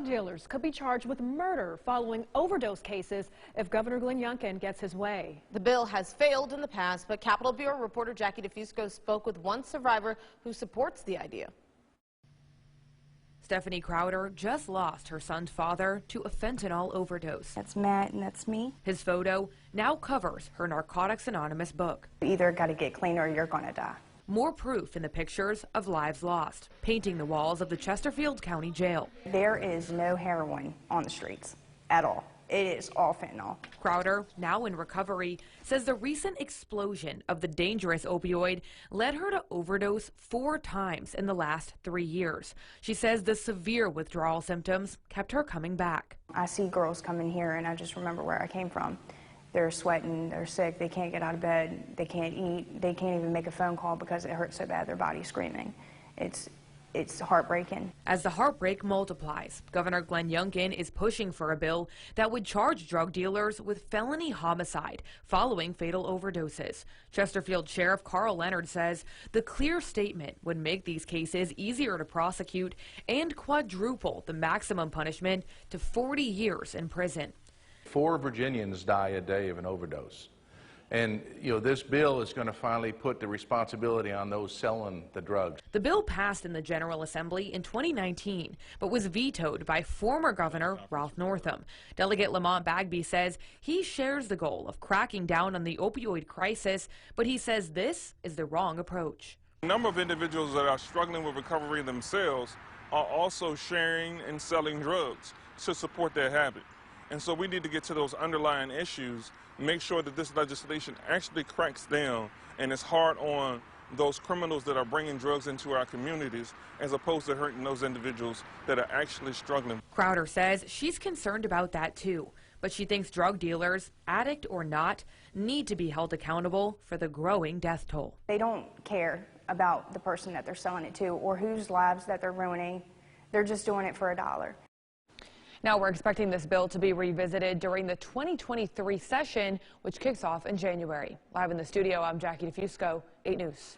Dealers could be charged with murder following overdose cases if Governor Glenn Youngkin gets his way. The bill has failed in the past, but Capitol Bureau reporter Jackie DeFusco spoke with one survivor who supports the idea. Stephanie Crowder just lost her son's father to a fentanyl overdose. That's Matt and that's me. His photo now covers her Narcotics Anonymous book. You either got to get clean or you're going to die. More proof in the pictures of lives lost, painting the walls of the Chesterfield County Jail. There is no heroin on the streets at all. It is all fentanyl. Crowder, now in recovery, says the recent explosion of the dangerous opioid led her to overdose 4 times in the last 3 years. She says the severe withdrawal symptoms kept her coming back. I see girls come in here and I just remember where I came from. They're sweating, they're sick, they can't get out of bed, they can't eat, they can't even make a phone call because it hurts so bad their body's screaming. It's heartbreaking. As the heartbreak multiplies, Governor Glenn Youngkin is pushing for a bill that would charge drug dealers with felony homicide following fatal overdoses. Chesterfield Sheriff Carl Leonard says the clear statement would make these cases easier to prosecute and quadruple the maximum punishment to 40 years in prison. 4 Virginians die a day of an overdose. And, this bill is going to finally put the responsibility on those selling the drugs. The bill passed in the General Assembly in 2019, but was vetoed by former Governor Ralph Northam. Delegate Lamont Bagby says he shares the goal of cracking down on the opioid crisis, but he says this is the wrong approach. A number of individuals that are struggling with recovery themselves are also sharing and selling drugs to support their habit. And so we need to get to those underlying issues, make sure that this legislation actually cracks down and is hard on those criminals that are bringing drugs into our communities, as opposed to hurting those individuals that are actually struggling. Crowder says she's concerned about that too, but she thinks drug dealers, addict or not, need to be held accountable for the growing death toll. They don't care about the person that they're selling it to or whose lives that they're ruining. They're just doing it for $1. Now we're expecting this bill to be revisited during the 2023 session, which kicks off in January. Live in the studio, I'm Jackie DeFusco, 8 News.